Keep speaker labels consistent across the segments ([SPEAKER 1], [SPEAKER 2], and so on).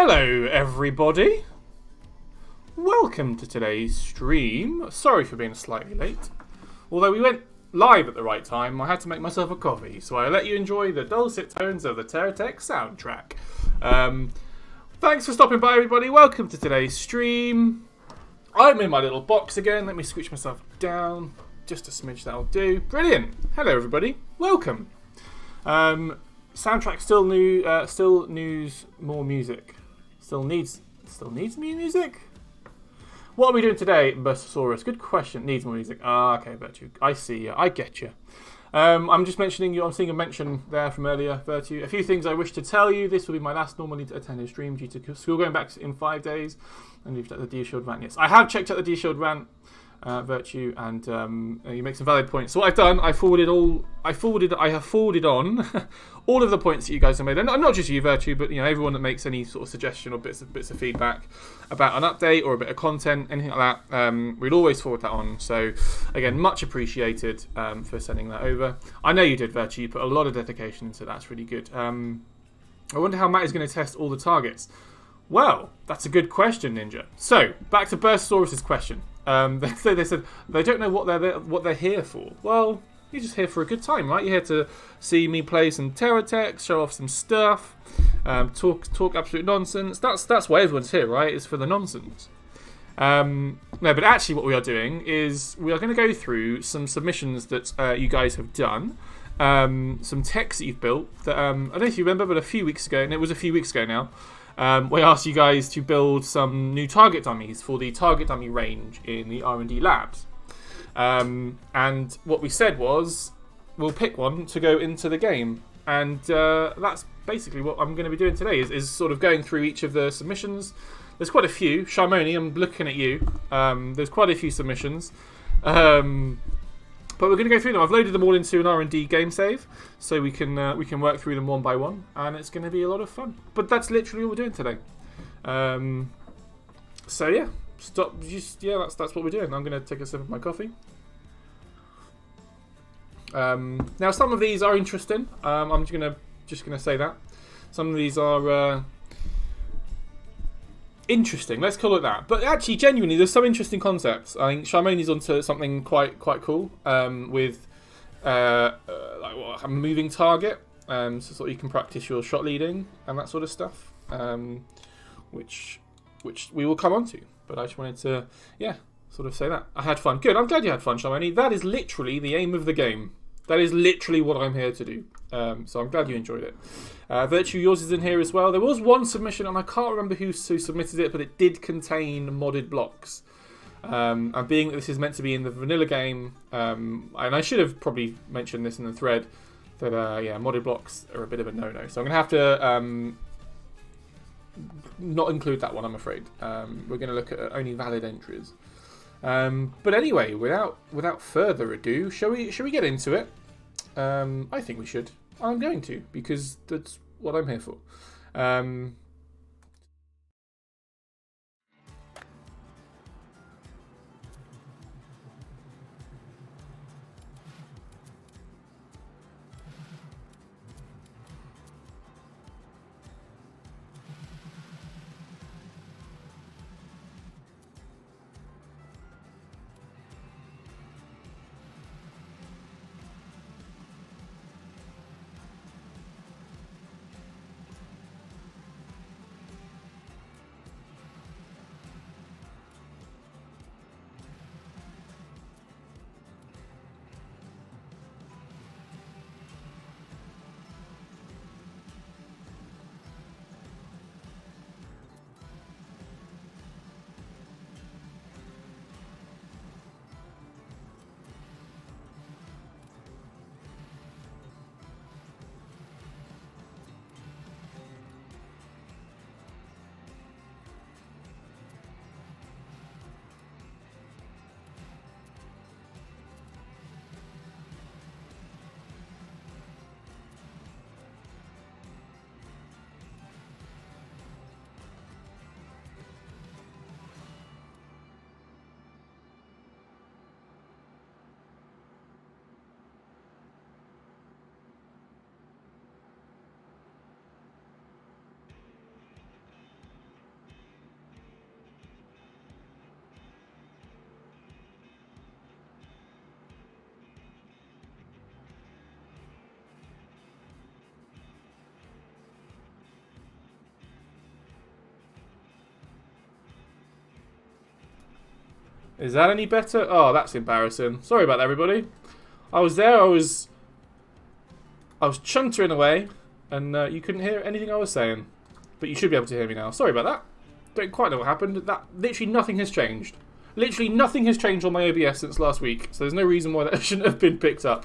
[SPEAKER 1] Hello everybody, welcome to today's stream. Sorry for being slightly late. Although we went live at the right time, I had to make myself a coffee, so I let you enjoy the dulcet tones of the TerraTech soundtrack. Thanks for stopping by everybody, welcome to today's stream. I'm in my little box again, let me scooch myself down, just a smidge, that'll do. Brilliant, hello everybody, welcome. Soundtrack still new, still news more music. Still needs more music? What are we doing today, Bursasaurus? Good question. Needs more music. Ah, okay, Virtue. I see you. I get you. I'm just mentioning you. I'm seeing a mention there from earlier, Virtue. A few things I wish to tell you. This will be my last normally attended stream due to school going back in 5 days. And you've checked the D-Shield rant. Yes, I have checked out the D-Shield rant, Virtue, and you make some valid points. So what I've done, I have forwarded on all of the points that you guys have made, and not just you, Virtue, but everyone that makes any sort of suggestion or bits of feedback about an update or a bit of content, anything like that. We'd always forward that on. So again, much appreciated for sending that over. I know you did, Virtue. You put a lot of dedication into that. That's really good. I wonder how Matt is going to test all the targets. Well, that's a good question, Ninja. So back to Bursasaurus' question. They said they don't know what they're here for. Well, you're just here for a good time, right? You're here to see me play some TerraTech, show off some stuff, talk absolute nonsense. That's why everyone's here, right? It's for the nonsense. No, but actually, what we are doing is we are going to go through some submissions that you guys have done, some techs that you've built. That I don't know if you remember, but a few weeks ago, and it was a few weeks ago now. We asked you guys to build some new target dummies for the target dummy range in the R&D labs. And what we said was, we'll pick one to go into the game. And that's basically what I'm going to be doing today, is sort of going through each of the submissions. There's quite a few. Sharmoni, I'm looking at you. There's quite a few submissions. But we're going to go through them. I've loaded them all into an R&D game save, so we can work through them one by one, and it's going to be a lot of fun. But that's literally all we're doing today. So yeah, that's what we're doing. I'm going to take a sip of my coffee. Now some of these are interesting. I'm just gonna say that some of these are interesting. Let's call it that. But actually, genuinely, there's some interesting concepts. I think Sharmoni's onto something quite cool with a moving target, so sort of you can practice your shot leading and that sort of stuff, which we will come on to. But I just wanted to, sort of say that. I had fun. Good, I'm glad you had fun, Sharmoni. That is literally the aim of the game. That is literally what I'm here to do. So I'm glad you enjoyed it. Virtue, yours is in here as well. There was one submission, and I can't remember who submitted it, but it did contain modded blocks. And being that this is meant to be in the vanilla game, and I should have probably mentioned this in the thread, that modded blocks are a bit of a no-no. So I'm going to have to not include that one, I'm afraid. We're going to look at only valid entries. But anyway, without further ado, shall we get into it? I think we should. I'm going to, because that's what I'm here for. Is that any better? Oh, that's embarrassing. Sorry about that, everybody. I was there. I was chuntering away, and you couldn't hear anything I was saying. But you should be able to hear me now. Sorry about that. Don't quite know what happened. That literally nothing has changed. Literally nothing has changed on my OBS since last week, so there's no reason why that shouldn't have been picked up.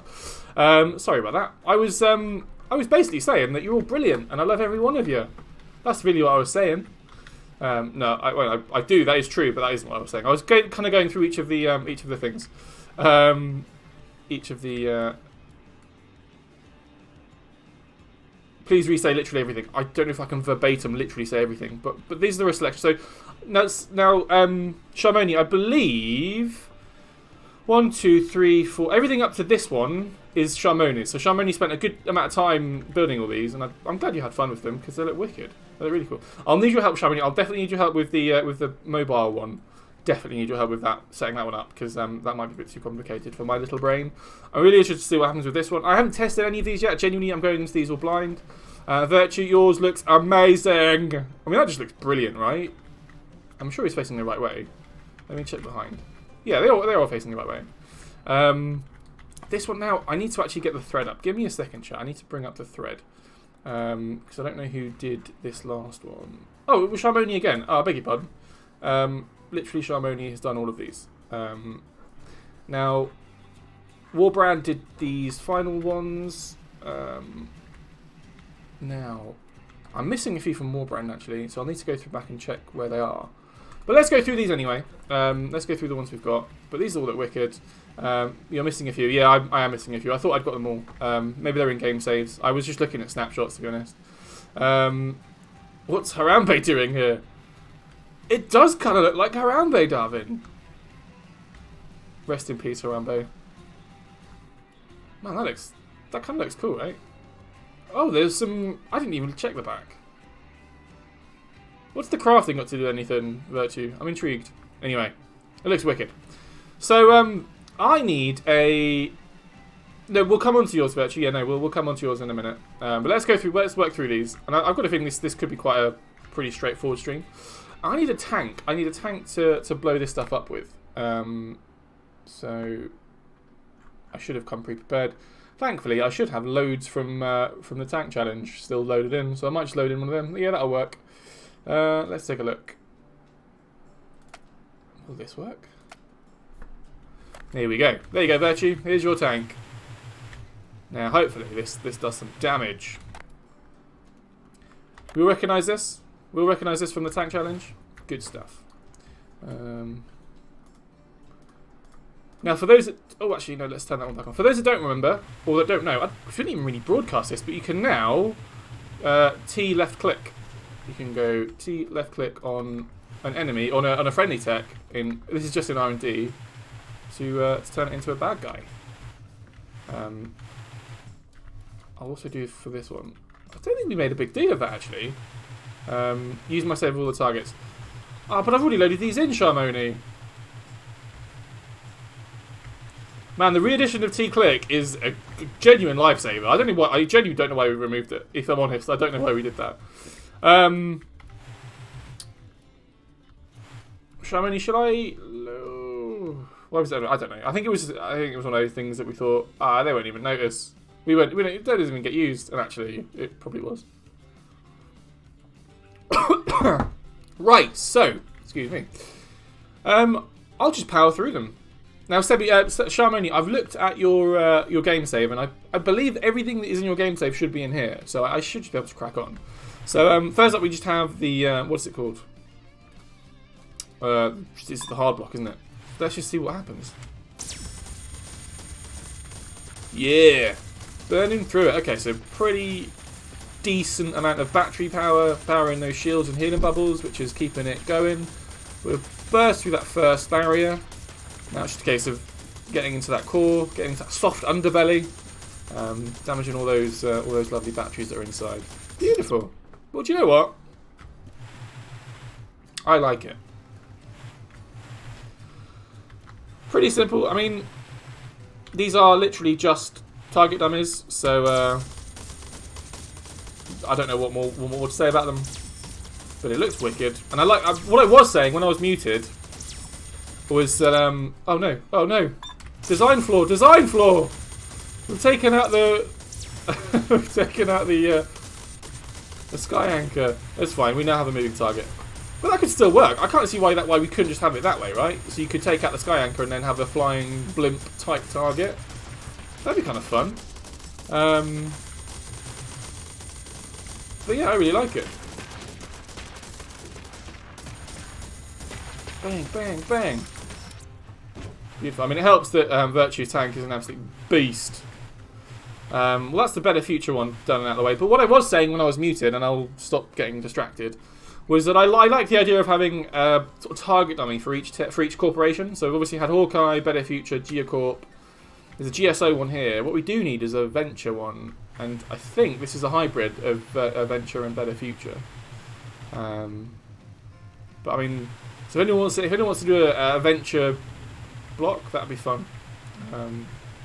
[SPEAKER 1] Sorry about that. I was basically saying that you're all brilliant, and I love every one of you. That's really what I was saying. No, I do. That is true, but that isn't what I was saying. I was kind of going through each of the things, each of the. Please re-say literally everything. I don't know if I can verbatim literally say everything, but these are the selection. So now Sharmoni, I believe 1, 2, 3, 4. Everything up to this one is Sharmoni. So Sharmoni spent a good amount of time building all these, and I'm glad you had fun with them because they look wicked. They look really cool. I'll need your help, Sharmoni. I'll definitely need your help with the mobile one. Definitely need your help with that, setting that one up, because that might be a bit too complicated for my little brain. I'm really interested to see what happens with this one. I haven't tested any of these yet. Genuinely, I'm going into these all blind. Virtue, yours looks amazing. I mean, that just looks brilliant, right? I'm sure he's facing the right way. Let me check behind. Yeah, they're all facing the right way. This one now, I need to actually get the thread up. Give me a second, chat. I need to bring up the thread. Because I don't know who did this last one. Oh, it was Sharmoni again. Oh, I beg your pardon. Literally, Sharmoni has done all of these. Now, Warbrand did these final ones. Now, I'm missing a few from Warbrand, actually, so I'll need to go through back and check where they are. But let's go through these anyway. Let's go through the ones we've got. But these all look wicked. You're missing a few. Yeah, I am missing a few. I thought I'd got them all. Maybe they're in game saves. I was just looking at snapshots, to be honest. What's Harambe doing here? It does kind of look like Harambe, Darwin. Rest in peace, Harambe. Man, that kind of looks cool, right? Oh, there's some. I didn't even check the back. What's the crafting got to do with anything, Virtue? I'm intrigued. Anyway, it looks wicked. So, I need a. No, we'll come on to yours, Virtue. Yeah, no, we'll come on to yours in a minute. But let's work through these. And I've got a feeling this could be quite a pretty straightforward stream. I need a tank. I need a tank to blow this stuff up with. So I should have come pre-prepared. Thankfully, I should have loads from the tank challenge still loaded in. So I might just load in one of them. Yeah, that'll work. Let's take a look. Will this work? Here we go. There you go, Virtue. Here's your tank. Now, hopefully, this does some damage. We'll recognise this. We'll recognise this from the tank challenge. Good stuff. Now, for those that... Oh, actually, no, let's turn that one back on. For those that don't remember, or that don't know, I shouldn't even really broadcast this, but you can now T left click. You can go T left click on an enemy, on a friendly tech. This is just in R&D, to turn it into a bad guy. I'll also do for this one. I don't think we made a big deal of that, actually. Use my save of all the targets. Ah, but I've already loaded these in, Sharmoni. Man, the re-edition of T-Click is a genuine lifesaver. I genuinely don't know why we removed it. If I'm honest, I don't know why we did that. Sharmoni, should I? Why was that? I don't know. I think it was one of those things that we thought, they won't even notice. It doesn't even get used, and actually, it probably was. Right, so, excuse me. I'll just power through them. Now, Sharmoni, I've looked at your game save, and I believe everything that is in your game save should be in here. So I should just be able to crack on. So first up, we just have the what's it called? It's the hard block, isn't it? Let's just see what happens. Yeah, burning through it. Okay, so pretty decent amount of battery power, powering those shields and healing bubbles, which is keeping it going. We'll burst through that first barrier. Now it's just a case of getting into that core, getting into that soft underbelly, damaging all those lovely batteries that are inside. Beautiful. Well, do you know what? I like it. Pretty simple. I mean, these are literally just target dummies, so I don't know what more to say about them. But it looks wicked, and I like what I was saying when I was muted. was that oh no, design flaw. We've taken out the the sky anchor. That's fine. We now have a moving target, but that could still work. I can't see why we couldn't just have it that way, right? So you could take out the sky anchor and then have a flying blimp type target. That'd be kind of fun. But yeah, I really like it. Bang, bang, bang. Beautiful. I mean, it helps that Virtue's tank is an absolute beast. Well, that's the better future one done out of the way. But what I was saying when I was muted, and I'll stop getting distracted, was that I like the idea of having a sort of target dummy for each corporation. So we've obviously had Hawkeye, Better Future, Geocorp. There's a GSO one here. What we do need is a Venture one, and I think this is a hybrid of Venture and Better Future. But I mean, so if anyone wants to do a Venture block, that'd be fun.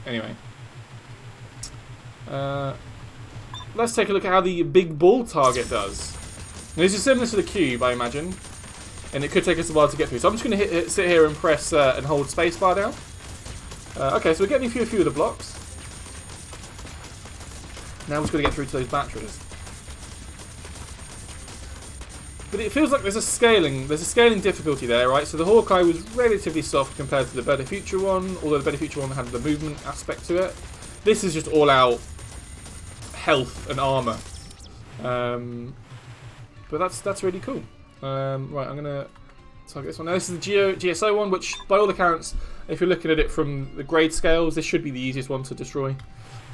[SPEAKER 1] Anyway, let's take a look at how the big ball target does. Now, this is similar to the cube, I imagine, and it could take us a while to get through. So I'm just going to sit here and press and hold spacebar down. Okay, so we're getting through a few of the blocks. Now we're just going to get through to those batteries. But it feels like there's a scaling difficulty there, right? So the Hawkeye was relatively soft compared to the Better Future one, although the Better Future one had the movement aspect to it. This is just all out health and armor. But that's really cool. Right, I'm gonna target this one. Now this is the GSO one, which by all accounts, if you're looking at it from the grade scales, this should be the easiest one to destroy.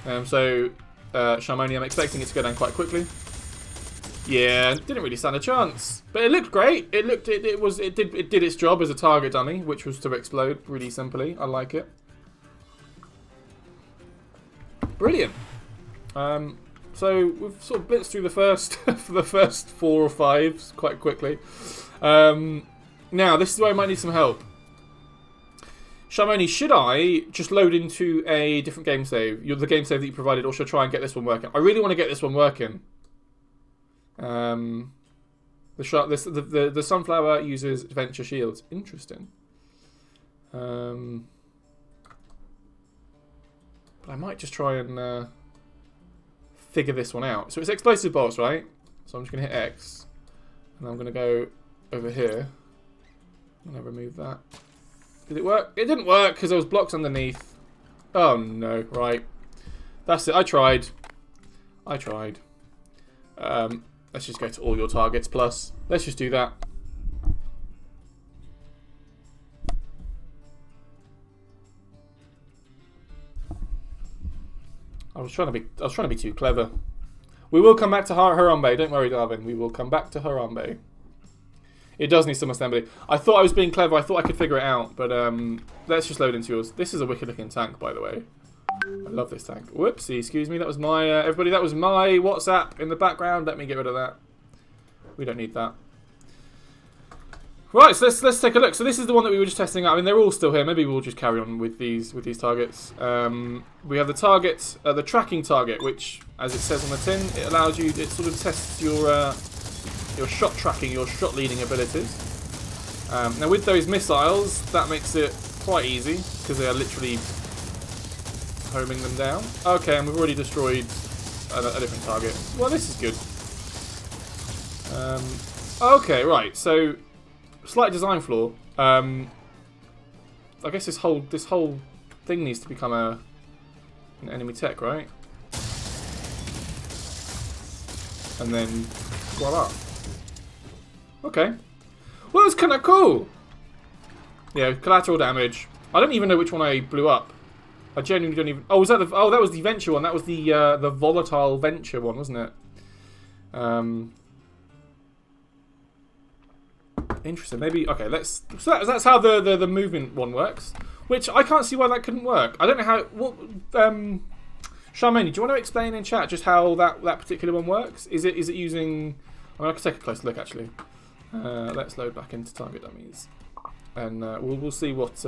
[SPEAKER 1] Sharmoni, I'm expecting it to go down quite quickly. Yeah, didn't really stand a chance, but it looked great. It did its job as a target dummy, which was to explode really simply. I like it. Brilliant. So we've sort of blitzed through the first 4 or 5 quite quickly. Now this is where I might need some help. Sharmoni, should I just load into a different game save? The game save that you provided, or should I try and get this one working? I really want to get this one working. The sunflower uses adventure shields. Interesting. But I might just try and figure this one out. So it's explosive bolts, right? So I'm just going to hit X. And I'm going to go over here. I'm going to remove that. Did it work? It didn't work because there was blocks underneath. Oh no, right. That's it. I tried. Let's just go to all your targets plus. Let's just do that. I was trying to be too clever. We will come back to Harambe. Don't worry, Darwin. We will come back to Harambe. It does need some assembly. I thought I was being clever. I thought I could figure it out. But let's just load into yours. This is a wicked looking tank, by the way. I love this tank. Whoopsie, excuse me. That was my everybody. That was my WhatsApp in the background. Let me get rid of that. We don't need that. Right, so let's take a look. So this is the one that we were just testing out. I mean, they're all still here. Maybe we'll just carry on with these targets. We have the target, the tracking target, which, as it says on the tin, it allows you. It sort of tests your shot tracking, your shot leading abilities. Now with those missiles, that makes it quite easy because they are literally homing them down. Okay, and we've already destroyed a different target. Well, this is good. Okay, right. So slight design flaw. I guess this whole thing needs to become an enemy tech, right? And then voila. Okay. Well, that's kind of cool. Yeah, collateral damage. I don't even know which one I blew up. I genuinely don't even. Oh, was that the? Oh, that was the venture one. That was the volatile venture one, wasn't it? Interesting. Maybe. Okay. Let's. So that's how the movement one works. Which I can't see why that couldn't work. I don't know how. What? Sharmoni, do you want to explain in chat just how that particular one works? Is it using? I mean, I can take a close look actually. Let's load back into Target Dummies, and we'll see what.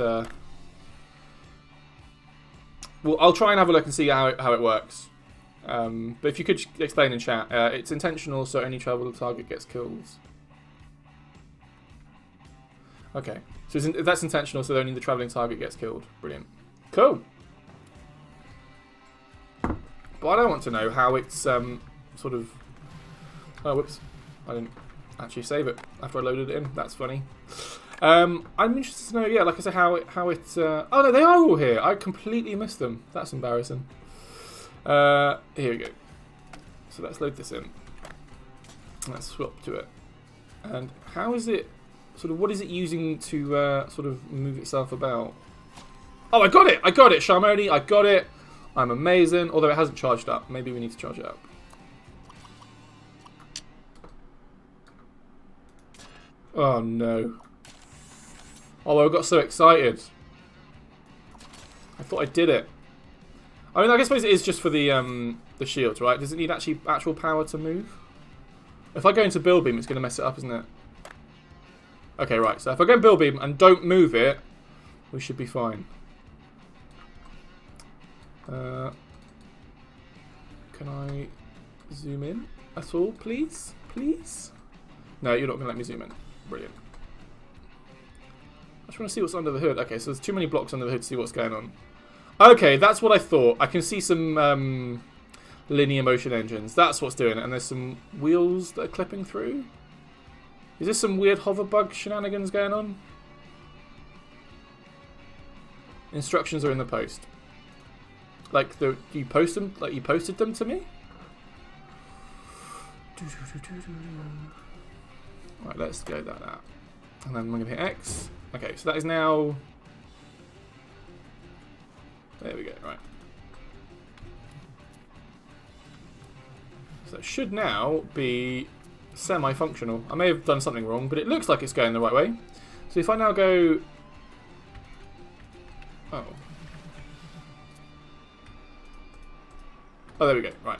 [SPEAKER 1] Well, I'll try and have a look and see how it works. But if you could explain in chat, it's intentional, so any trouble the target gets killed. Okay, So that's intentional, so only the travelling target gets killed. Brilliant. Cool. But I don't want to know how it's sort of... Oh, whoops. I didn't actually save it after I loaded it in. That's funny. I'm interested to know, yeah, like I said, how it... oh, no, they are all here. I completely missed them. That's embarrassing. Here we go. So let's load this in. Let's swap to it. And how is it... Sort of, what is it using to sort of move itself about? Oh, I got it! I got it, Sharmoni! I got it! I'm amazing. Although it hasn't charged up. Maybe we need to charge it up. Oh, no. Oh, I got so excited. I thought I did it. I mean, I suppose it is just for the shields, right? Does it need actual power to move? If I go into Build Beam, it's going to mess it up, isn't it? Okay, right. So if I go in Build Beam and don't move it, we should be fine. Can I zoom in at all, please? Please? No, you're not going to let me zoom in. Brilliant. I just want to see what's under the hood. Okay, so there's too many blocks under the hood to see what's going on. Okay, that's what I thought. I can see some linear motion engines. That's what's doing it. And there's some wheels that are clipping through. Is this some weird hover bug shenanigans going on? Instructions are in the post. Like you post them? Like you posted them to me? Right, let's go that out. And then I'm going to hit X. Okay, so that is now... There we go, right. So it should now be semi-functional. I may have done something wrong, but it looks like it's going the right way. So if I now go... Oh. Oh, there we go, right.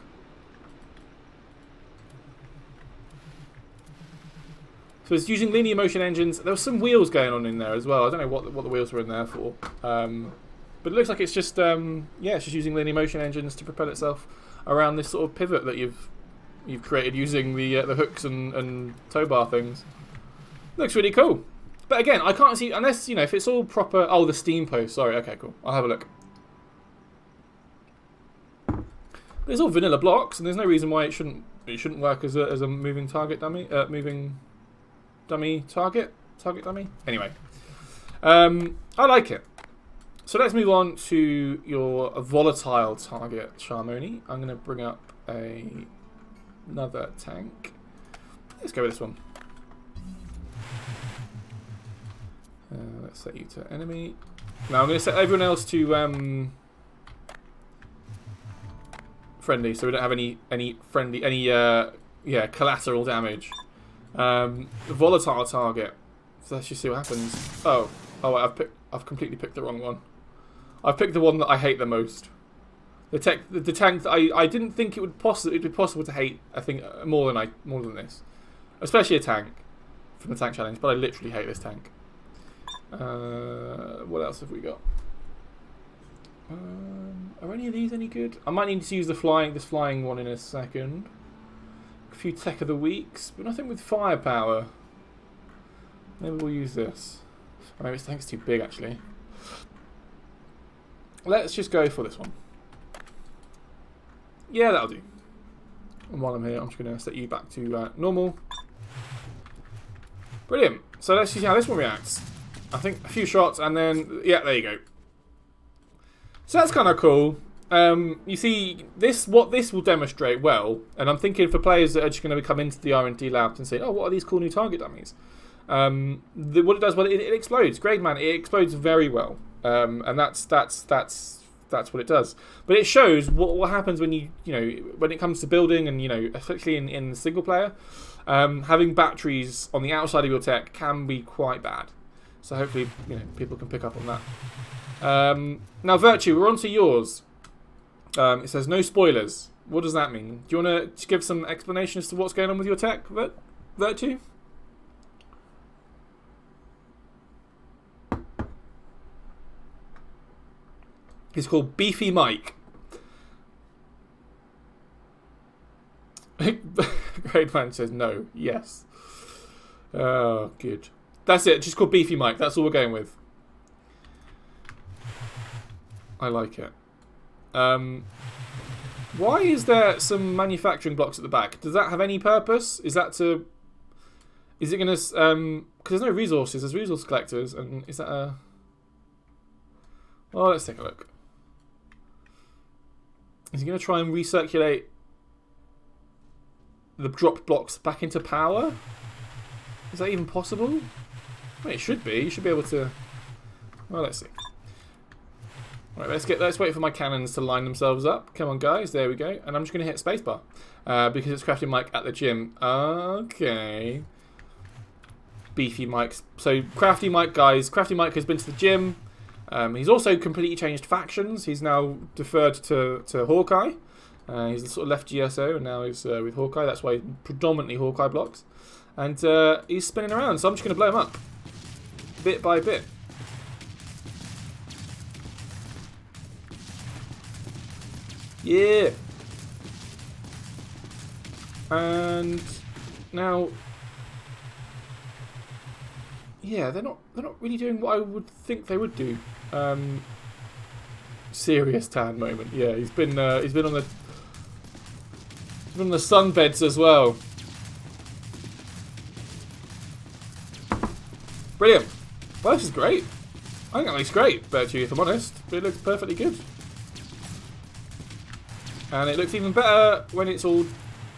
[SPEAKER 1] So it's using linear motion engines. There were some wheels going on in there as well. I don't know what the wheels were in there for. But it looks like it's just, yeah, it's just using linear motion engines to propel itself around this sort of pivot that you've created using the hooks and tow bar things. Looks really cool. But again, I can't see, unless, you know, if it's all proper... Oh, the steam post. Sorry, okay, cool. I'll have a look. But it's all vanilla blocks, and there's no reason why it shouldn't work as a moving target dummy. Moving dummy target dummy. Anyway, I like it. So let's move on to your volatile target, Sharmoni. I'm going to bring up another tank. Let's go with this one. Let's set you to enemy. Now I'm going to set everyone else to friendly, so we don't have any collateral damage. Volatile target. So let's just see what happens. Oh, I've completely picked the wrong one. I've picked the one that I hate the most. The tank that I didn't think it'd be possible to hate. I think more than this, especially a tank from the tank challenge. But I literally hate this tank. What else have we got? Are any of these any good? I might need to use this flying one in a second. A few tech of the weeks, but nothing with firepower. Maybe we'll use this. Oh, maybe this tank's too big actually. Let's just go for this one. Yeah, that'll do. And while I'm here, I'm just going to set you back to normal. Brilliant. So let's see how this one reacts. I think a few shots and then... Yeah, there you go. So that's kind of cool. You see, what this will demonstrate well, and I'm thinking for players that are just going to come into the R&D labs and say, oh, what are these cool new target dummies? What it does, well, it explodes. Grade Man, it explodes very well. And that's what it does. But it shows what happens when when it comes to building and, especially in single player, having batteries on the outside of your tech can be quite bad. So hopefully, people can pick up on that. Now, Virtue, we're on to yours. It says no spoilers. What does that mean? Do you want to give some explanation as to what's going on with your tech, Virtue? He's called Beefy Mike. Great Man says no. Yes. Oh, good. That's it. Just called Beefy Mike. That's all we're going with. I like it. Why is there some manufacturing blocks at the back? Does that have any purpose? Is that to... Is it going to... Because there's no resources. There's resource collectors. And is that a... Well, let's take a look. Is he going to try and recirculate the dropped blocks back into power? Is that even possible? Well, it should be. You should be able to... Well, let's see. Right, let's wait for my cannons to line themselves up. Come on, guys. There we go. And I'm just going to hit spacebar because it's Crafty Mike at the gym. Okay. Beefy Mike. So Crafty Mike, guys. Crafty Mike has been to the gym. He's also completely changed factions. He's now deferred to Hawkeye. He's sort of left GSO and now he's with Hawkeye. That's why he's predominantly Hawkeye blocks. And he's spinning around. So I'm just going to blow him up bit by bit. Yeah. And now, yeah, they're not really doing what I would think they would do. Serious tan moment. Yeah, he's been on the sunbeds as well. Brilliant. Well, this is great. I think that looks great, Bertie, if I'm honest. It looks perfectly good. And it looks even better when it's all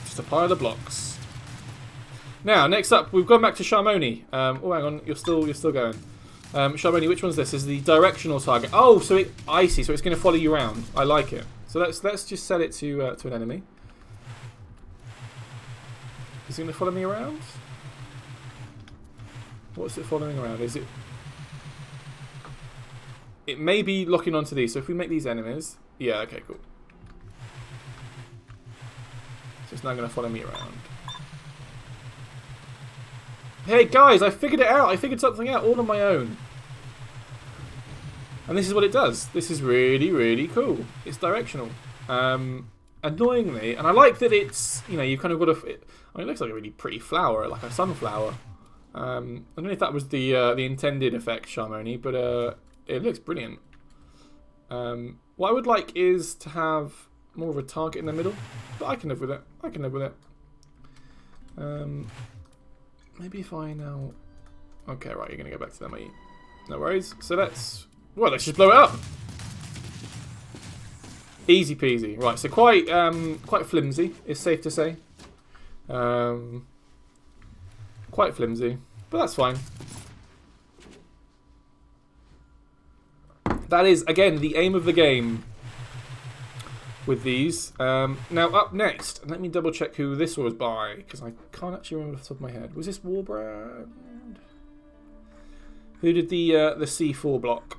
[SPEAKER 1] just a pile of blocks. Now, next up, we've gone back to Sharmoni. Oh, hang on, you're still going. Sharmoni, which one's this? This is the directional target. Oh, so I see. So it's going to follow you around. I like it. So let's just set it to an enemy. Is it going to follow me around? What's it following around? Is it? It may be locking onto these. So if we make these enemies, yeah, okay, cool. So it's now going to follow me around. Hey guys, I figured it out. I figured something out all on my own. And this is what it does. This is really, really cool. It's directional. Annoyingly, and I like that it's, you know, you've kind of got a... I mean, it looks like a really pretty flower, like a sunflower. I don't know if that was the intended effect, Sharmoni, but it looks brilliant. What I would like is to have more of a target in the middle, but I can live with it. I can live with it. Maybe if I now... Okay, right, you're going to go back to them, are you? No worries. So let's just blow it up. Easy peasy. Right, so quite flimsy, it's safe to say. Quite flimsy, but that's fine. That is, again, the aim of the game with these. Now, up next, let me double check who this was by, because I can't actually remember off the top of my head. Was this Warbrand? Who did the C4 block?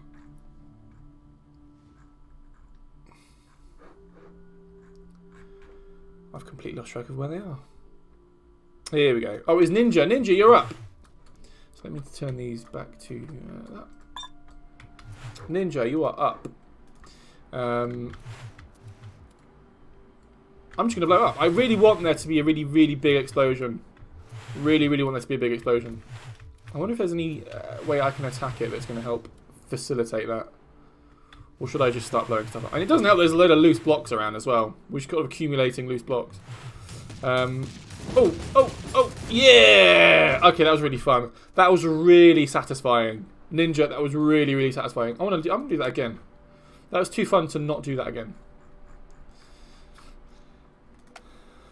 [SPEAKER 1] I've completely lost track of where they are. Here we go. Oh, it's Ninja. Ninja, you're up. So let me turn these back to that. Ninja, you are up. I'm just going to blow up. I really want there to be a really, really big explosion. Really, really want there to be a big explosion. I wonder if there's any way I can attack it that's going to help facilitate that. Or should I just start blowing stuff up? And it doesn't help there's a load of loose blocks around as well. We're just kind of accumulating loose blocks. Oh, yeah! Okay, that was really fun. That was really satisfying. Ninja, that was really, really satisfying. I'm gonna do that again. That was too fun to not do that again.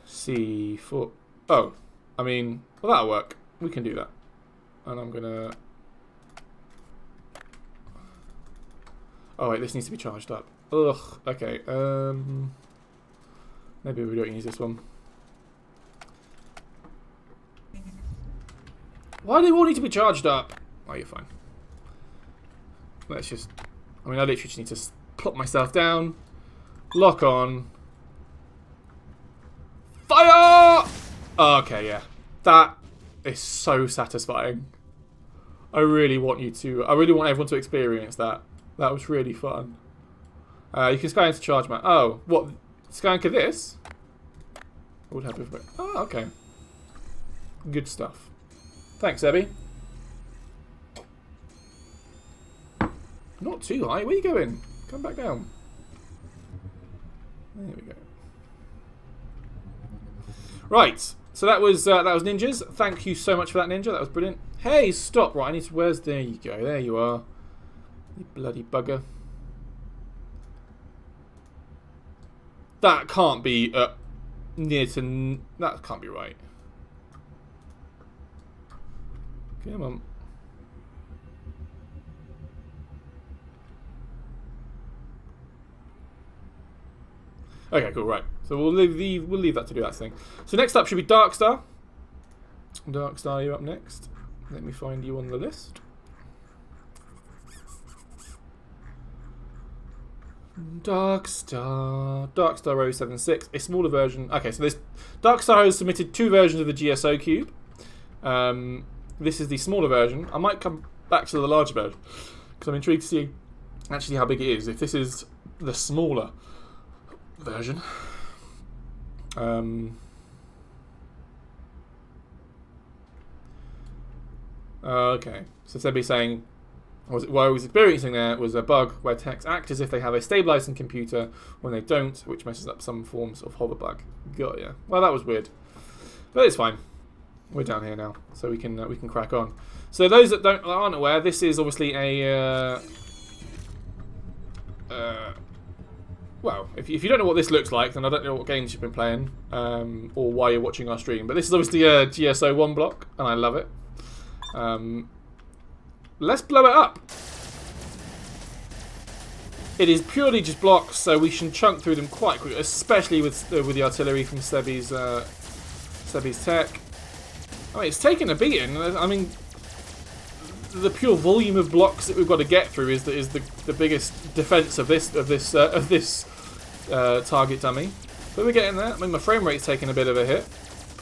[SPEAKER 1] C4. Oh, I mean, well, that'll work. We can do that. And I'm gonna... Oh wait, this needs to be charged up. Ugh, okay. Maybe we don't use this one. Why do they all need to be charged up? Oh, you're fine. Let's just... I mean, I literally just need to plop myself down. Lock on. Fire! Okay, yeah. That is so satisfying. I really want everyone to experience that. That was really fun. You can sky into charge map. Oh, what? Sky into this? I would have it. Oh, okay. Good stuff. Thanks, Ebby. Not too high. Where are you going? Come back down. There we go. Right. So that was Ninjas. Thank you so much for that, Ninja. That was brilliant. Hey, stop. Right, I need to... Where's... There you go. There you are. You bloody bugger. That can't be near to... That can't be right. Come on. Okay, cool, right. So we'll leave that to do that thing. So next up should be Darkstar. Darkstar, you're up next. Let me find you on the list. Darkstar 076, a smaller version. Okay, so this Darkstar has submitted 2 versions of the GSO cube. This is the smaller version. I might come back to the larger version because I'm intrigued to see actually how big it is. If this is the smaller version. Okay, so Sebi's saying what I was experiencing there was a bug where techs act as if they have a stabilizing computer when they don't, which messes up some forms of hover bug. Got ya. Well, that was weird, but it's fine. We're down here now, so we can crack on. So those that aren't aware, this is obviously a well, if you don't know what this looks like, then I don't know what games you've been playing or why you're watching our stream. But this is obviously a GSO1 block, and I love it. Let's blow it up. It is purely just blocks, so we should chunk through them quite quickly, especially with the artillery from Sebi's tech. I mean, it's taken a beating. I mean, the pure volume of blocks that we've got to get through is the biggest defense of this target dummy. But we're getting there. I mean, my frame rate's taking a bit of a hit,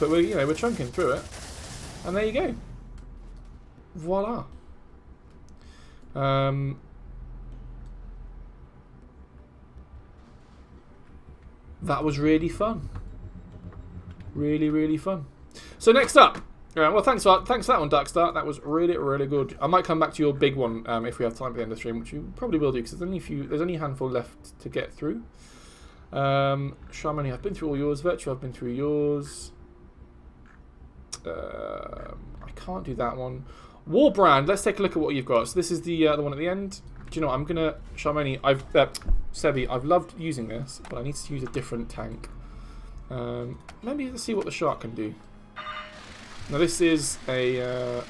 [SPEAKER 1] but we're chunking through it. And there you go. Voila. That was really fun. Really, really fun. So next up, well, thanks for that one, Darkstar. That was really, really good. I might come back to your big one if we have time at the end of the stream, which we probably will do because there's only a handful left to get through. Shamani, I've been through all yours. Virtue, I've been through yours. I can't do that one. Warbrand, let's take a look at what you've got. So this is the one at the end. Do you know what? I'm gonna Shamani. Sebi, I've loved using this, but I need to use a different tank. Maybe let's see what the shark can do. Now this is a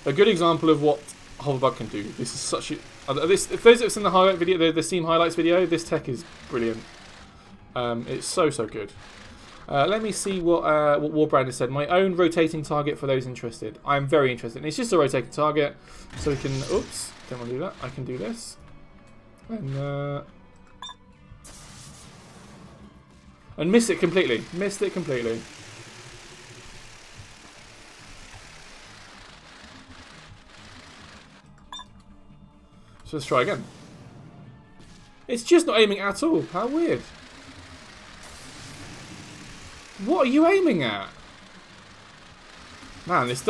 [SPEAKER 1] good example of what Hoverbug can do. This is such a if those of us in the highlight video, the Steam highlights video, this tech is brilliant. It's so good. Let me see what Warbrand has said. My own rotating target for those interested. I'm very interested. And it's just a rotating target, so we can. Oops, don't want to do that. I can do this, and miss it completely. Missed it completely. So let's try again. It's just not aiming at all. How weird. What are you aiming at? Man, this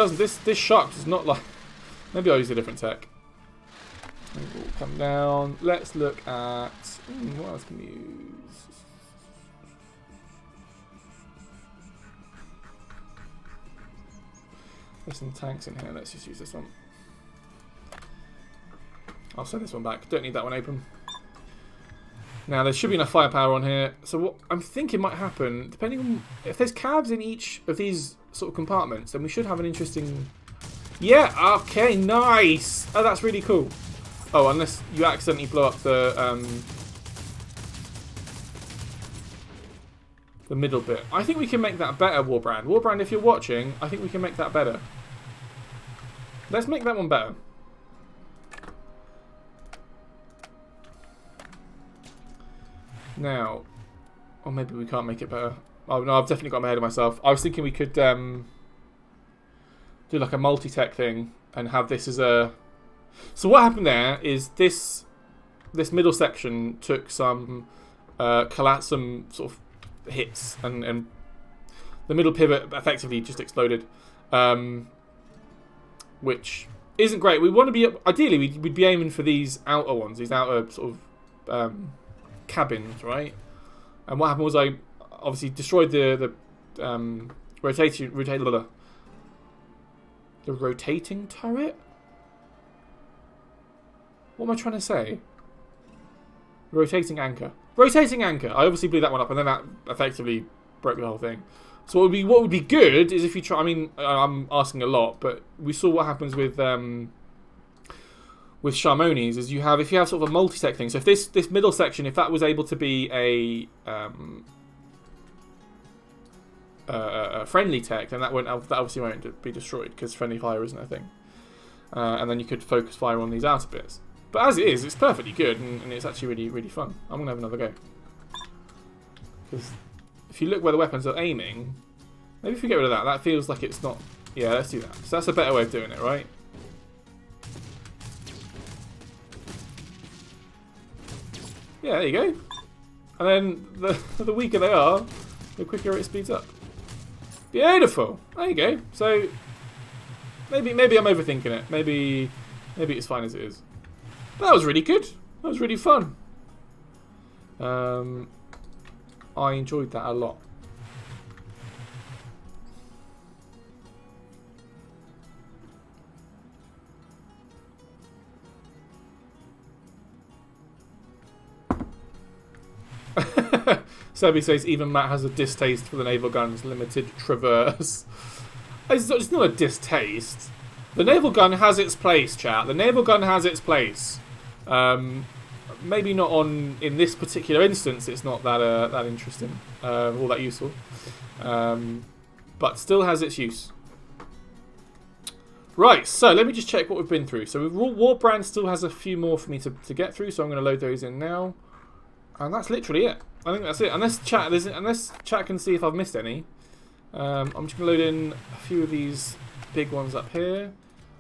[SPEAKER 1] shark does not like... Maybe I'll use a different tech. We'll come down. Let's look at... what else can we use? There's some tanks in here. Let's just use this one. I'll send this one back. Don't need that one open. Now, there should be enough firepower on here. So what I'm thinking might happen, depending on... If there's cabs in each of these sort of compartments, then we should have an interesting... Yeah, okay, nice! Oh, that's really cool. Oh, unless you accidentally blow up the middle bit. I think we can make that better, Warbrand. Warbrand, if you're watching, I think we can make that better. Let's make that one better. Now, or maybe we can't make it better. Oh no, I've definitely got my head of myself. I was thinking we could do like a multi-tech thing and have this as a... So what happened there is this middle section took some some sort of hits and the middle pivot effectively just exploded, which isn't great. We want to be, ideally, we'd be aiming for these outer ones, these outer sort of cabins, right? And what happened was I obviously destroyed the rotating turret? What am I trying to say? Rotating anchor. Rotating anchor. I obviously blew that one up, and then that effectively broke the whole thing. So what would be good is if you try. I mean, I'm asking a lot, but we saw what happens with Charmonies is if you have sort of a multi-tech thing. So if this middle section, if that was able to be a friendly tech, then that obviously won't be destroyed because friendly fire isn't a thing. And then you could focus fire on these outer bits. But as it is, it's perfectly good, and it's actually really, really fun. I'm going to have another go. Because if you look where the weapons are aiming, maybe if we get rid of that, that feels like it's not... Yeah, let's do that. So that's a better way of doing it, right? Yeah, there you go. And then the weaker they are, the quicker it speeds up. Beautiful. There you go. So maybe I'm overthinking it. Maybe it's fine as it is. But that was really good. That was really fun. I enjoyed that a lot. Sebi says even Matt has a distaste for the naval gun's limited traverse. It's not a distaste. The naval gun has its place, chat. The naval gun has its place. Maybe not in this particular instance. It's not that interesting or that useful, but still has its use. Right, so let me just check what we've been through. So Warbrand still has a few more for me to get through, so I'm going to load those in now, and that's literally it. I think that's it. Unless chat can see if I've missed any. I'm just going to load in a few of these big ones up here.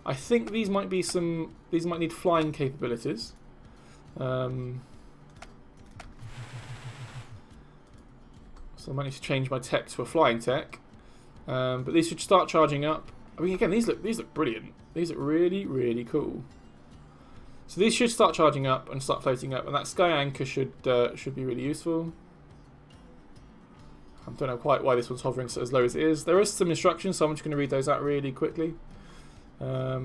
[SPEAKER 1] I think these might need flying capabilities. So I might need to change my tech to a flying tech. But these should start charging up. I mean, again, these look brilliant. These look really, really cool. So these should start charging up and start floating up, and that sky anchor should be really useful. I don't know quite why this one's hovering as low as it is. There is some instructions, so I'm just going to read those out really quickly. A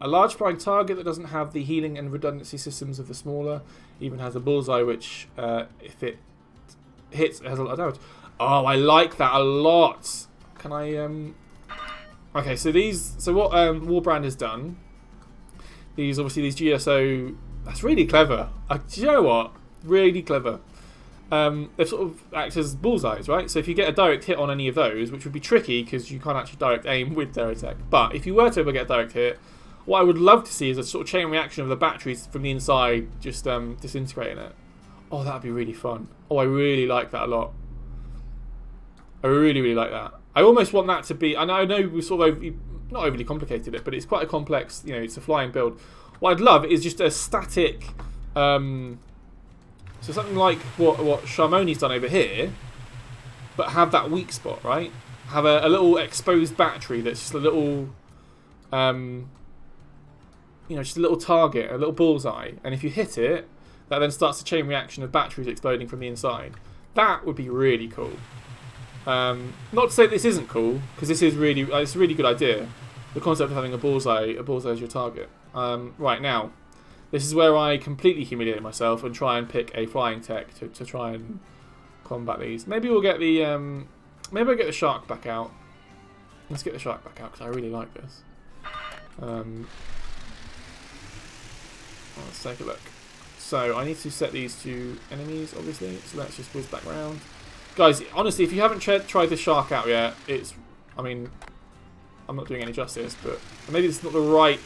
[SPEAKER 1] large flying target that doesn't have the healing and redundancy systems of the smaller, even has a bullseye which, if it hits, it has a lot of damage. Oh, I like that a lot. Can I... Okay, so what Warbrand has done, these GSO, that's really clever. Do you know what? Really clever. They sort of act as bullseyes, right? So if you get a direct hit on any of those, which would be tricky because you can't actually direct aim with TerraTech, but if you were to ever get a direct hit, what I would love to see is a sort of chain reaction of the batteries from the inside just disintegrating it. Oh, that would be really fun. Oh, I really like that a lot. I really, really like that. I almost want that to be... I know we sort of not overly complicated it, but it's quite a complex... it's a flying build. What I'd love is just a static... so something like what Charmoni's done over here, but have that weak spot, right? Have a little exposed battery that's just a little... just a little target, a little bullseye. And if you hit it, that then starts a chain reaction of batteries exploding from the inside. That would be really cool. Not to say this isn't cool, because this is it's a really good idea. The concept of having a bullseye as your target. Right now, this is where I completely humiliate myself and try and pick a flying tech to try and combat these. Maybe we'll get the maybe I'll get the shark back out. Let's get the shark back out because I really like this. Let's take a look. So I need to set these to enemies, obviously. So let's just whiz back round. Guys, honestly, if you haven't tried the shark out yet, I mean, I'm not doing any justice, but maybe it's not the right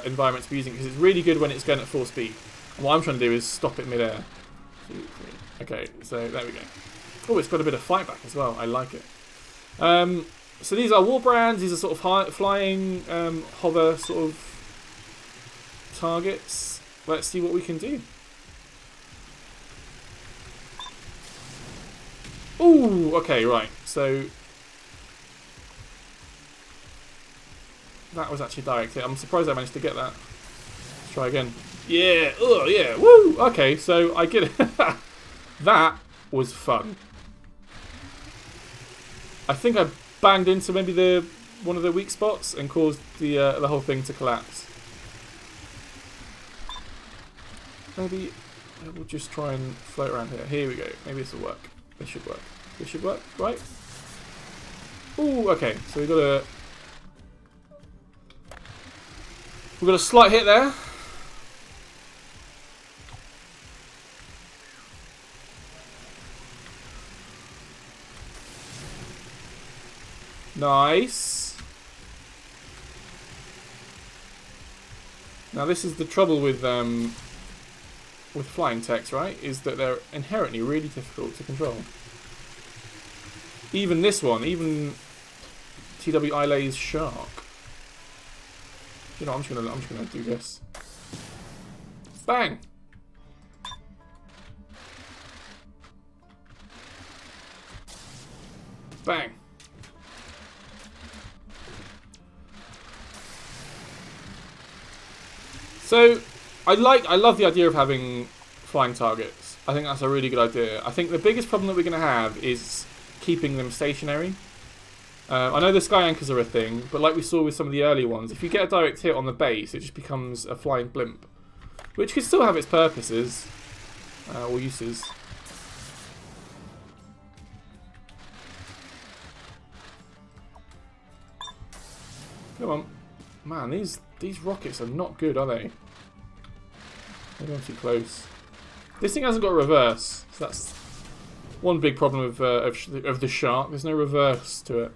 [SPEAKER 1] environment to be using because it's really good when it's going at full speed. And what I'm trying to do is stop it mid-air. Okay, so there we go. Oh, it's got a bit of fight back as well. I like it. So these are Warbrands. These are sort of flying hover sort of targets. Let's see what we can do. Ooh, okay, right. So That was actually direct hit. I'm surprised I managed to get that. Let's try again. Yeah. Oh, yeah. Woo. Okay, so I get it. That was fun. I think I banged into maybe one of the weak spots and caused the whole thing to collapse. Maybe we'll just try and float around here. Here we go. Maybe this will work. This should work. This should work, right? Ooh, okay. So we've got a slight hit there. Nice. Now this is the trouble with flying techs, right? Is that they're inherently really difficult to control. Even this one, even TW Ilay's shark. You know, I'm just gonna do this. Bang. Bang. So, I love the idea of having flying targets. I think that's a really good idea. I think the biggest problem that we're going to have is keeping them stationary. I know the sky anchors are a thing, but like we saw with some of the early ones, if you get a direct hit on the base, it just becomes a flying blimp. Which could still have its purposes, or uses. Come on. Man, these rockets are not good, are they? Maybe I'm too close. This thing hasn't got a reverse, so that's one big problem of the shark. There's no reverse to it.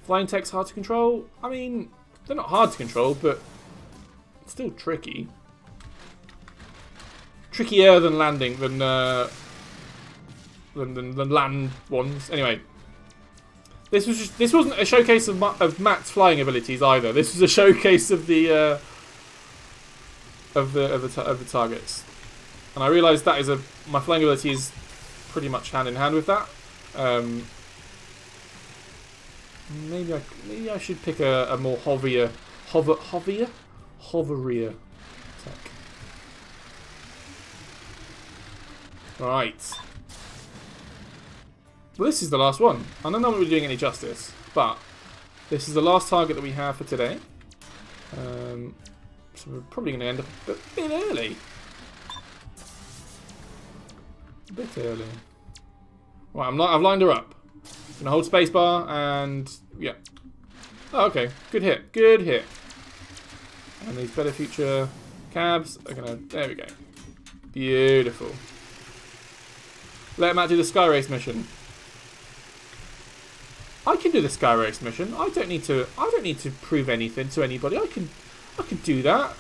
[SPEAKER 1] Flying tech's hard to control. I mean, they're not hard to control, but it's still tricky. Trickier than landing than land ones. Anyway, this wasn't a showcase of Matt's flying abilities either. This was a showcase of the targets, and I realised that my flying ability is pretty much hand in hand with that. Maybe I should pick a more hoverier tech. Right. Well, this is the last one. I don't know if we're doing any justice, but this is the last target that we have for today. So we're probably going to end up a bit early. A bit early. Right, I've lined her up. Gonna hold spacebar and yeah. Oh, okay, good hit, good hit. And these better future cabs are gonna. There we go. Beautiful. Let Matt do the sky race mission. I can do the sky race mission. I don't need to prove anything to anybody. I can do that.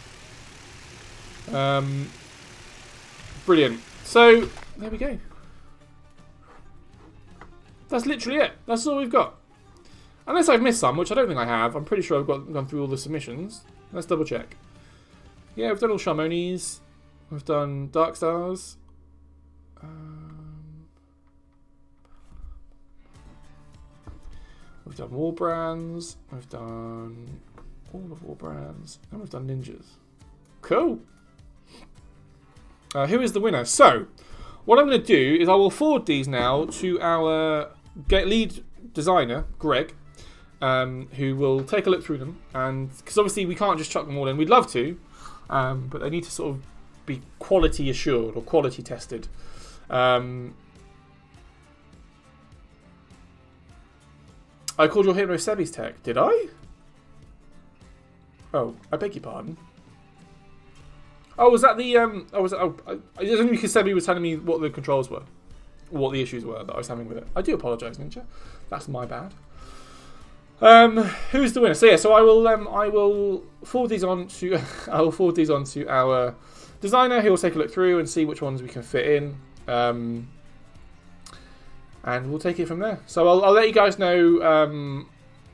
[SPEAKER 1] Brilliant. So there we go. That's literally it. That's all we've got. Unless I've missed some, which I don't think I have. I'm pretty sure I've gone through all the submissions. Let's double check. Yeah, we've done all Charmonis. We've done Dark Stars. We've done War Brands. We've done all of War Brands. And we've done Ninjas. Cool. Who is the winner? So, what I'm going to do is I will forward these now to our lead designer, Greg, who will take a look through them. And because obviously we can't just chuck them all in. We'd love to, but they need to sort of be quality assured or quality tested. I called your hero Sebi's tech, did I? Oh, I beg your pardon. Oh, was that the oh, was it? Oh, I just because Sebi was telling me what the controls were, or what the issues were that I was having with it. I do apologise, Ninja. That's my bad. Who's the winner? So yeah, so I will forward these on to our designer. He will take a look through and see which ones we can fit in. And we'll take it from there. So I'll let you guys know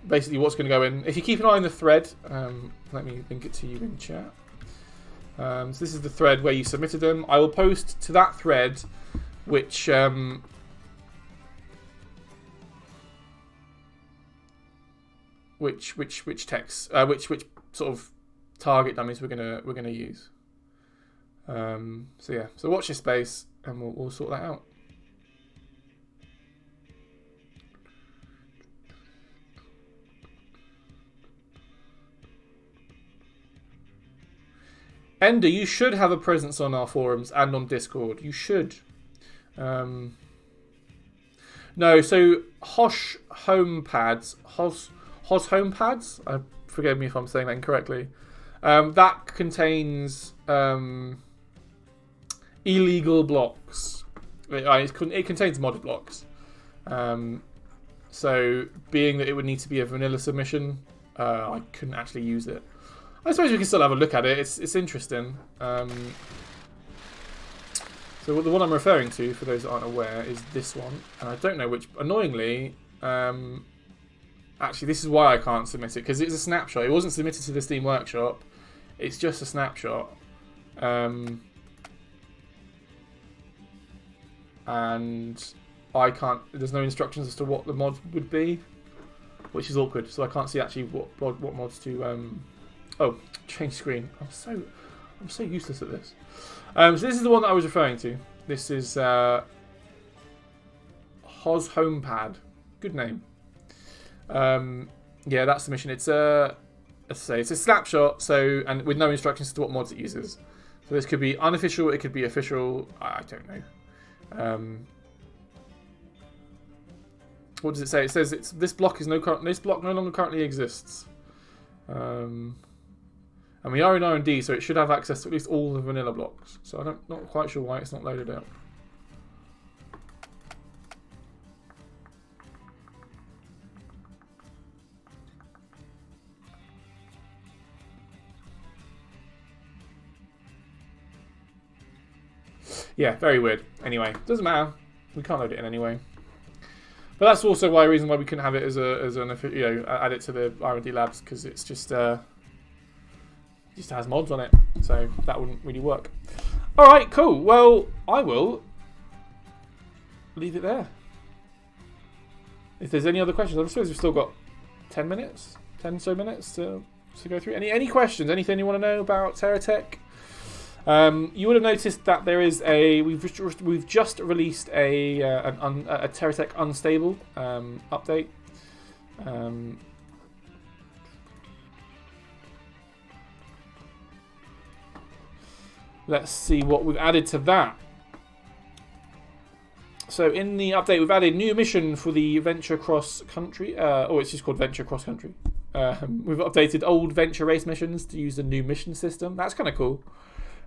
[SPEAKER 1] basically what's going to go in. If you keep an eye on the thread, let me link it to you in chat. So this is the thread where you submitted them. I will post to that thread, which text, which sort of target dummies we're gonna use. So yeah, so watch this space, and we'll sort that out. Ender, you should have a presence on our forums and on Discord. You should. No, so Hosh home pads, forgive me if I'm saying that incorrectly. That contains illegal blocks. It contains modded blocks. So being that it would need to be a vanilla submission, I couldn't actually use it. I suppose we can still have a look at it. It's interesting. So the one I'm referring to, for those that aren't aware, is this one. And I don't know which... Annoyingly, actually, this is why I can't submit it, because it's a snapshot. It wasn't submitted to the Steam Workshop. It's just a snapshot. And I can't... There's no instructions as to what the mod would be, which is awkward. So I can't see actually what mods to... Oh, change screen. I'm so useless at this. So this is the one that I was referring to. This is Hoz Homepad. Good name. Yeah, that's the mission. It's a snapshot. So, and with no instructions as to what mods it uses. So this could be unofficial. It could be official. I don't know. What does it say? It says this block no longer currently exists. And we are in R&D, so it should have access to at least all the vanilla blocks. So I'm not quite sure why it's not loaded up. Yeah, very weird. Anyway, doesn't matter. We can't load it in anyway. But that's also a reason why we couldn't have it as an add it to the R&D labs, because it's just has mods on it, so that wouldn't really work. All right, cool. Well, I will leave it there. If there's any other questions, I suppose we've still got 10 minutes to go through. Any questions? Anything you want to know about TerraTech? You would have noticed that there is we've just released a TerraTech unstable update. Let's see what we've added to that. So in the update, we've added new mission for the Venture Cross Country. It's just called Venture Cross Country. We've updated old Venture Race missions to use a new mission system. That's kind of cool.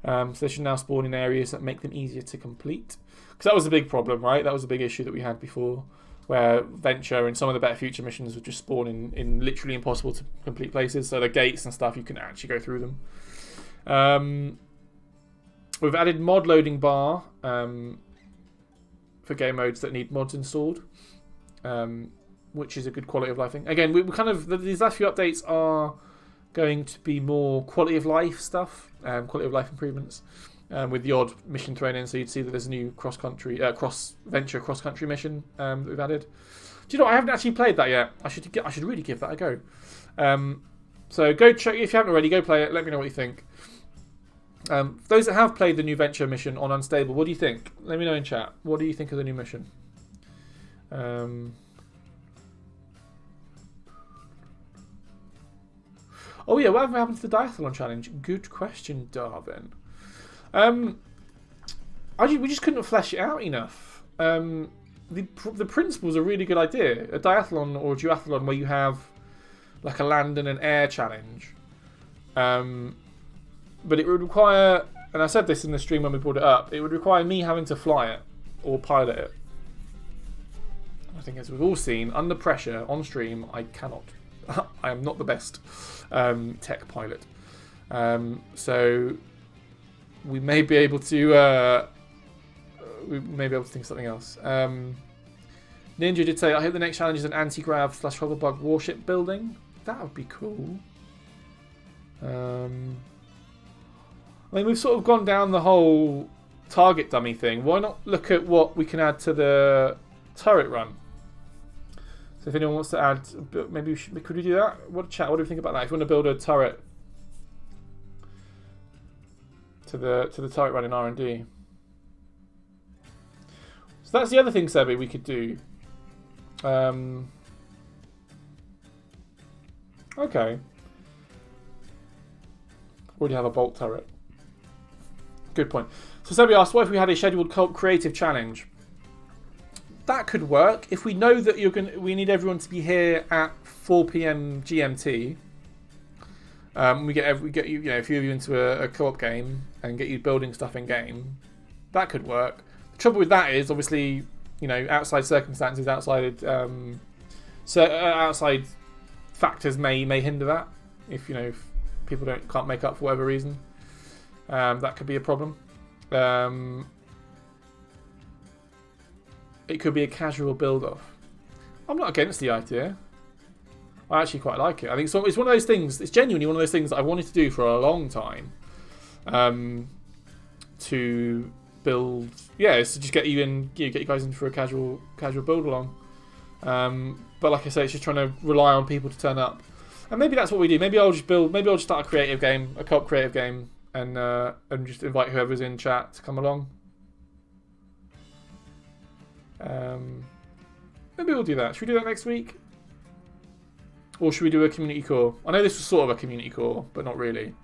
[SPEAKER 1] So they should now spawn in areas that make them easier to complete. Because that was a big problem, right? That was a big issue that we had before, where Venture and some of the better future missions would just spawn in literally impossible to complete places. So the gates and stuff, you can actually go through them. We've added mod loading bar for game modes that need mods installed, which is a good quality of life thing. Again, these last few updates are going to be more quality of life stuff, quality of life improvements, with the odd mission thrown in. So you'd see that there's a new Venture cross country mission that we've added. Do you know what? I haven't actually played that yet. I should really give that a go. So go check if you haven't already. Go play it. Let me know what you think. Those that have played the new Venture mission on Unstable, what do you think? Let me know in chat. What do you think of the new mission? Oh yeah, whatever happened to the Diathlon challenge? Good question, Darwin. We just couldn't flesh it out enough. The principle's a really good idea. A diathlon or a duathlon where you have like a land and an air challenge. But it would require, and I said this in the stream when we brought it up, it would require me having to fly it or pilot it. I think as we've all seen, under pressure on stream, I cannot. I am not the best tech pilot. So we may be able to think of something else. Ninja did say, I hope the next challenge is an anti-grav / hoverbug warship building. That would be cool. I mean, we've sort of gone down the whole target dummy thing. Why not look at what we can add to the turret run? So if anyone wants to add, maybe could we do that? What do you think about that? If you want to build a turret to the turret run in R&D. So that's the other thing, Sebi, we could do. Okay. Already have a bolt turret. Good point. So Sebi asked, what if we had a scheduled co-op creative challenge? That could work if we know that we need everyone to be here at 4 p.m. GMT. We get a few of you into a co-op game and get you building stuff in game. That could work. The trouble with that is obviously, outside circumstances, outside factors may hinder that. If people can't make up for whatever reason, that could be a problem. It could be a casual build-off. I'm not against the idea. I actually quite like it. I think it's one of those things. It's genuinely one of those things that I wanted to do for a long time. To build, it's to just get you guys in for a casual build along. But like I say, it's just trying to rely on people to turn up. And maybe that's what we do. Maybe I'll just start a creative game, a co-op creative game, and just invite whoever's in chat to come along. Maybe we'll do that. Should we do that next week? Or should we do a community call? I know this was sort of a community call, but not really.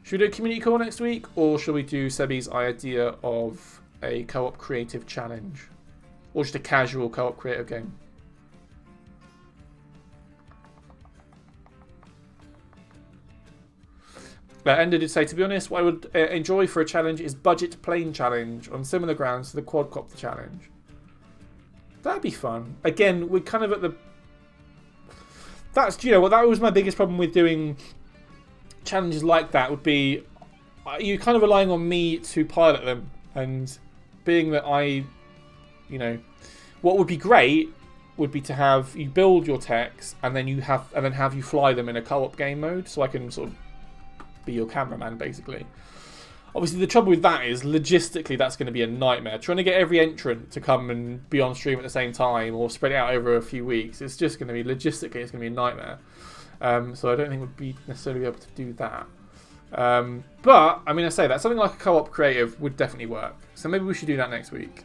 [SPEAKER 1] Should we do a community call next week? Or shall we do Sebi's idea of a co-op creative challenge? Or just a casual co-op creative game? Ender did say, to be honest, what I would enjoy for a challenge is budget plane challenge on similar grounds to the quadcopter challenge. That'd be fun. Again, we're kind of at the... That was my biggest problem with doing challenges like that, would be you kind of relying on me to pilot them, and being that what would be great would be to have you build your techs and then have you fly them in a co-op game mode, so I can sort of be your cameraman basically. Obviously, the trouble with that is, logistically, that's going to be a nightmare. Trying to get every entrant to come and be on stream at the same time or spread it out over a few weeks, it's just going to be, logistically, it's going to be a nightmare. So I don't think we'd be necessarily able to do that. But, I say that, something like a co-op creative would definitely work. So maybe we should do that next week.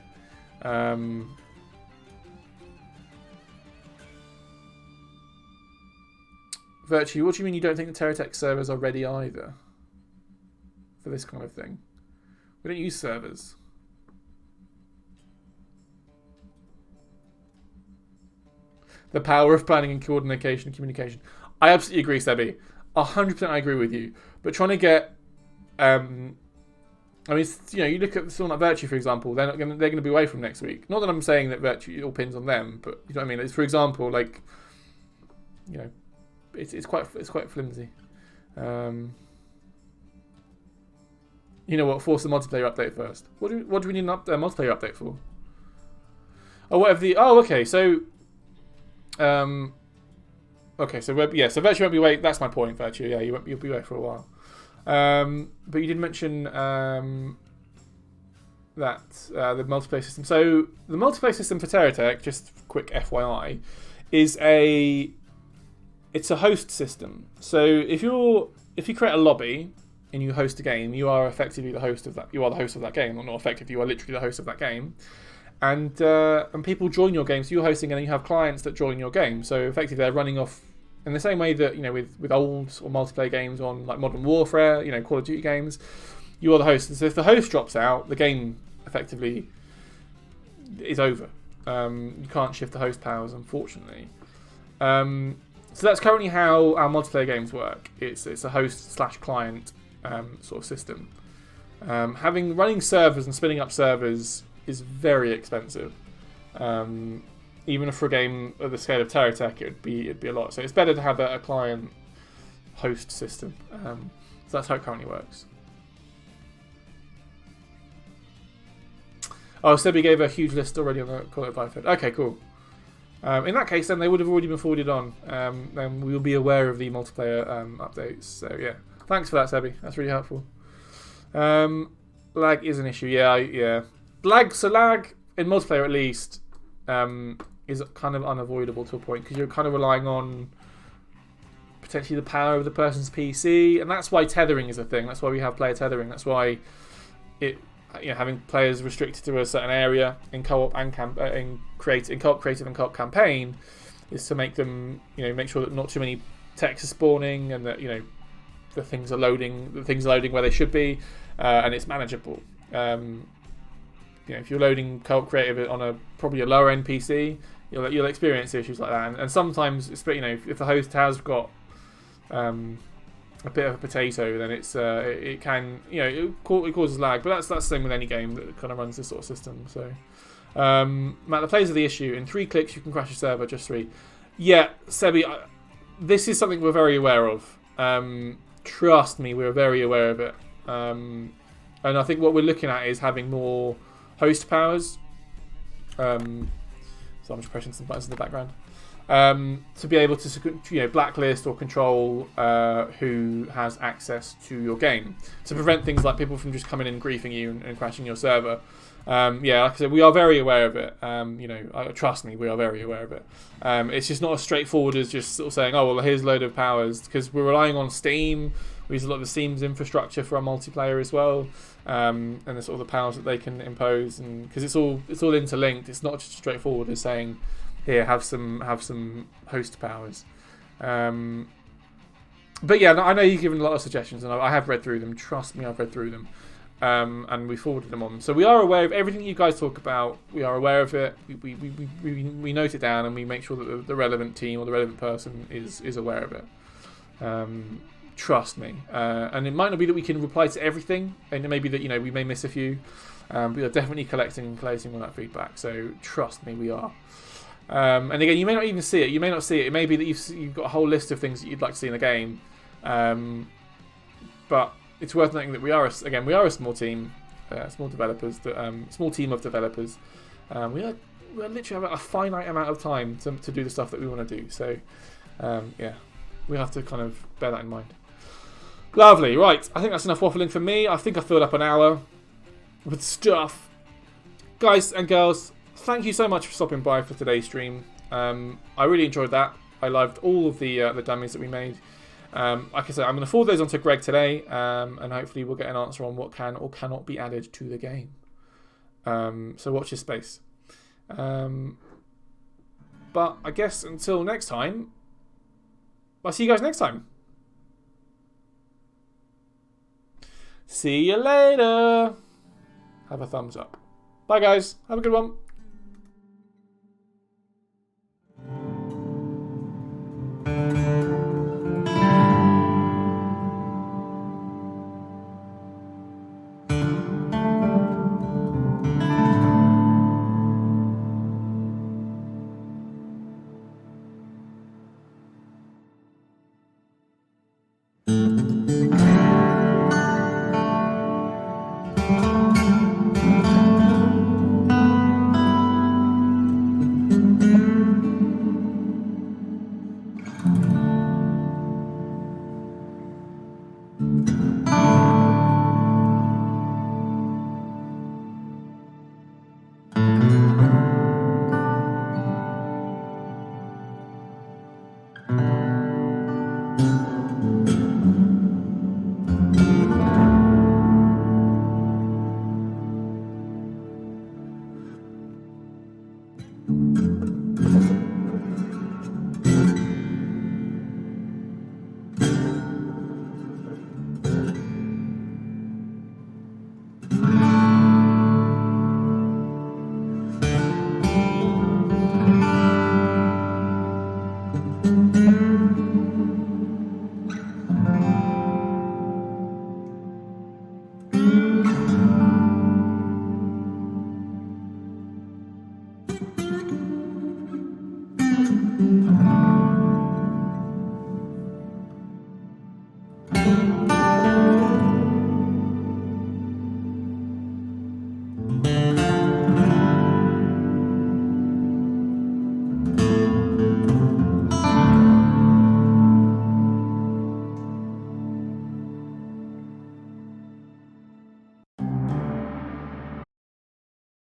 [SPEAKER 1] Virtue, what do you mean you don't think the TerraTech servers are ready either? For this kind of thing. We don't use servers. The power of planning and coordination and communication. I absolutely agree, Sebi. 100% I agree with you. But trying to get... you look at someone like Virtue, for example, they're going to be away from next week. Not that I'm saying that Virtue, it all pins on them, but you know what I mean? It's, for example, it's quite flimsy. You know what? Force the multiplayer update first. What do we need a multiplayer update for? Oh, whatever the. Oh, okay. So, so Virtue won't be away. That's my point, Virtue. Yeah, you'll be away for a while. But you did mention that the multiplayer system. So the multiplayer system for TerraTech, just quick FYI, is it's a host system. So if you create a lobby and you host a game, you are effectively the host of that. You are the host of that game, or not effectively. You are literally the host of that game, and people join your game. So you're hosting, and then you have clients that join your game. So effectively, they're running off in the same way that with old or multiplayer games on like Modern Warfare, Call of Duty games. You are the host. So if the host drops out, the game effectively is over. You can't shift the host powers, unfortunately. So that's currently how our multiplayer games work. It's a host/client sort of system. Running servers and spinning up servers is very expensive. Even for a game of the scale of TerraTech, it'd be a lot. So it's better to have a client host system. So that's how it currently works. Oh, Sebi gave a huge list already on the Call It By thread. Okay, cool. In that case, then they would have already been forwarded on. Then we will be aware of the multiplayer updates. So yeah, thanks for that, Sebi. That's really helpful. Lag is an issue. Yeah. Lag in multiplayer at least is kind of unavoidable to a point because you're kind of relying on potentially the power of the person's PC, and that's why tethering is a thing. That's why we have player tethering. That's why having players restricted to a certain area in co-op and in co-op creative and co-op campaign is to make them make sure that not too many techs are spawning and that the things are loading where they should be, and it's manageable. If you're loading co-op creative on probably a lower end PC, you'll experience issues like that, and sometimes if the host has got a bit of a potato, then it can it causes lag. But that's the same with any game that kind of runs this sort of system. So Matt, the players are the issue. In 3 clicks you can crash a server. Just 3. Yeah, Sebi, this is something we're very aware of. Trust me, we're very aware of it. And I think what we're looking at is having more host powers. So I'm just pressing some buttons in the background. To be able to blacklist or control who has access to your game, to prevent things like people from just coming in and griefing you and crashing your server. Like I said, we are very aware of it. Trust me, we are very aware of it. It's just not as straightforward as just sort of saying, oh well, here's a load of powers, because we're relying on Steam. We use a lot of the Steam's infrastructure for our multiplayer as well, and the sort of the powers that they can impose, and because it's all interlinked. It's not just straightforward as saying, here, have some host powers. But yeah, I know you've given a lot of suggestions, and I have read through them. Trust me, I've read through them, and we forwarded them on. So we are aware of everything you guys talk about. We are aware of it. We note it down, and we make sure that the relevant team or the relevant person is aware of it. Trust me, and it might not be that we can reply to everything, and it may be that we may miss a few. We are definitely collecting all that feedback. So trust me, we are. And again, you may not even see it. You may not see it. It may be that you've got a whole list of things that you'd like to see in the game. But it's worth noting that we are a small team, small team of developers. We literally have a finite amount of time to do the stuff that we want to do. So we have to kind of bear that in mind. Lovely, right? I think that's enough waffling for me. I think I filled up an hour with stuff, guys and girls. Thank you so much for stopping by for today's stream. I really enjoyed that. I loved all of the dummies that we made. Like I said, I'm going to forward those onto Greg today, and hopefully we'll get an answer on what can or cannot be added to the game. So watch your space. But I guess until next time, I'll see you guys next time. See you later. Have a thumbs up. Bye guys. Have a good one.